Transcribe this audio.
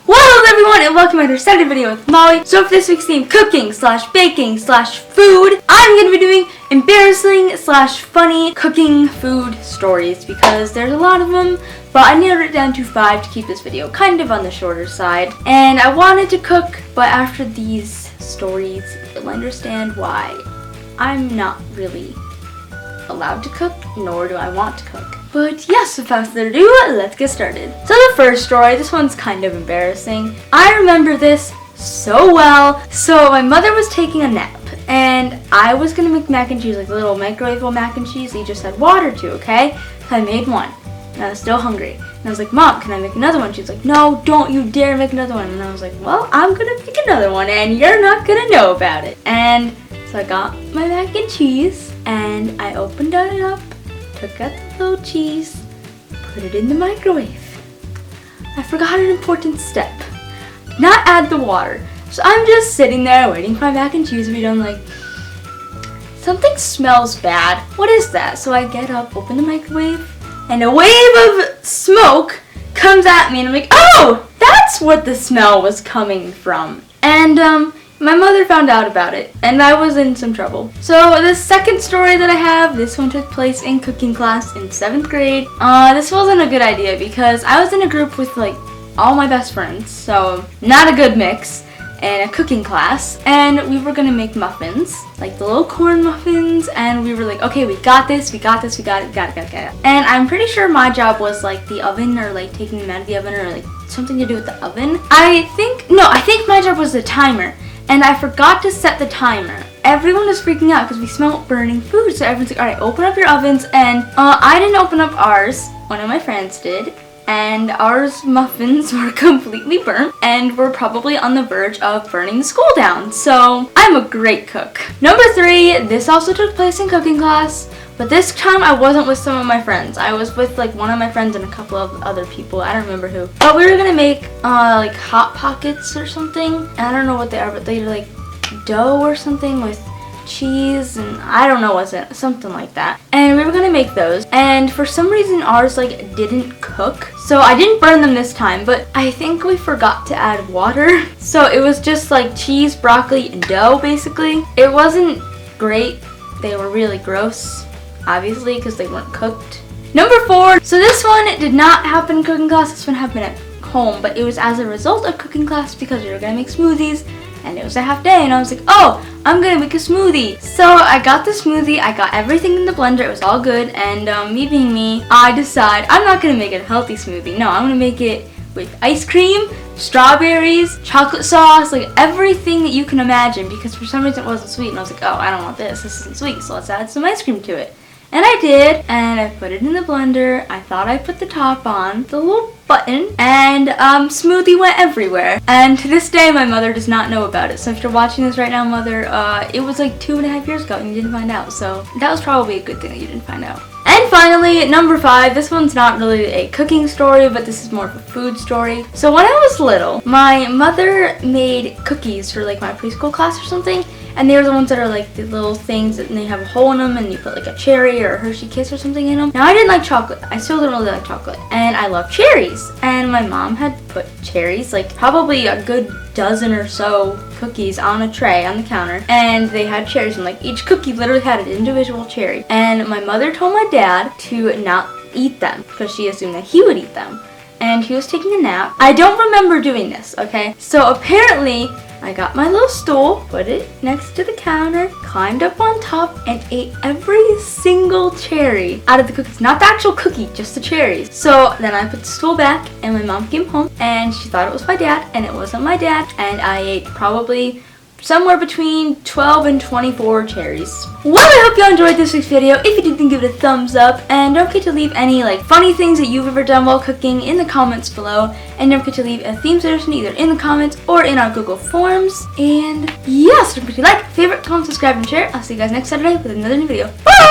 Hello everyone and welcome to another Saturday video with Molly. So for this week's theme, cooking / baking / food, I'm going to be doing embarrassing / funny cooking food stories because there's a lot of them, but I narrowed it down to 5 to keep this video kind of on the shorter side. And I wanted to cook, but after these stories, you'll understand why I'm not really allowed to cook, nor do I want to cook. But yes, without further ado, let's get started. So the first story, this one's kind of embarrassing. I remember this so well. So my mother was taking a nap, and I was gonna make mac and cheese, like a little microwavable mac and cheese that you just add water to, okay? So I made one, and I was still hungry. And I was like, Mom, can I make another one? She was like, no, don't you dare make another one. And I was like, well, I'm gonna make another one, and you're not gonna know about it. And so I got my mac and cheese, and I opened it up, took out the little cheese, put it in the microwave. I forgot an important step. Not add the water. So I'm just sitting there waiting for my mac and cheese to be done, like, something smells bad. What is that? So I get up, open the microwave, and a wave of smoke comes at me, and I'm like, oh, that's what the smell was coming from. And my mother found out about it, and I was in some trouble. So the second story that I have, this one took place in cooking class in 7th grade. This wasn't a good idea because I was in a group with like all my best friends, so not a good mix, in a cooking class, and we were gonna make muffins, like the little corn muffins, and we were like, okay, we got this, we got it. And I'm pretty sure my job was like the oven, or like taking them out of the oven, or like something to do with the oven. I think my job was the timer. And I forgot to set the timer. Everyone was freaking out because we smelled burning food. So everyone's like, all right, open up your ovens. And I didn't open up ours. One of my friends did. And ours muffins were completely burnt and were probably on the verge of burning the school down. So I'm a great cook. Number 3, this also took place in cooking class. But this time I wasn't with some of my friends. I was with like one of my friends and a couple of other people. I don't remember who. But we were gonna make like Hot Pockets or something. And I don't know what they are, but they're like dough or something with cheese and I don't know what's it, something like that. And we were gonna make those. And for some reason ours like didn't cook. So I didn't burn them this time, but I think we forgot to add water. So it was just like cheese, broccoli, and dough basically. It wasn't great. They were really gross, obviously, because they weren't cooked. Number 4, so this one did not happen in cooking class, this one happened at home, but it was as a result of cooking class because we were gonna make smoothies, and it was a half day, and I was like, oh, I'm gonna make a smoothie. So I got the smoothie, I got everything in the blender, it was all good, and me being me, I decide I'm not gonna make it a healthy smoothie. No, I'm gonna make it with ice cream, strawberries, chocolate sauce, like everything that you can imagine, because for some reason it wasn't sweet, and I was like, oh, I don't want this isn't sweet, so let's add some ice cream to it. And I did, and I put it in the blender. I thought I put the top on, the little button, and smoothie went everywhere. And to this day, my mother does not know about it. So if you're watching this right now, Mother, it was like 2.5 years ago and you didn't find out. So that was probably a good thing that you didn't find out. And finally, number 5, this one's not really a cooking story, but this is more of a food story. So when I was little, my mother made cookies for like my preschool class or something. And they were the ones that are like the little things that they have a hole in them and you put like a cherry or a Hershey Kiss or something in them. Now I didn't like chocolate. I still don't really like chocolate. And I love cherries. And my mom had put cherries, like probably a good dozen or so cookies on a tray on the counter. And they had cherries, and like each cookie literally had an individual cherry. And my mother told my dad to not eat them because she assumed that he would eat them. And he was taking a nap. I don't remember doing this, okay? So apparently, I got my little stool, put it next to the counter, climbed up on top, and ate every single cherry out of the cookies. Not the actual cookie, just the cherries. So then I put the stool back, and my mom came home, and she thought it was my dad, and it wasn't my dad, and I ate probably somewhere between 12 and 24 cherries. Well, I hope you all enjoyed this week's video. If you did, then give it a thumbs up. And don't forget to leave any like funny things that you've ever done while cooking in the comments below. And don't forget to leave a theme suggestion either in the comments or in our Google Forms. And yes, don't forget to like, favorite, comment, subscribe, and share. I'll see you guys next Saturday with another new video. Bye!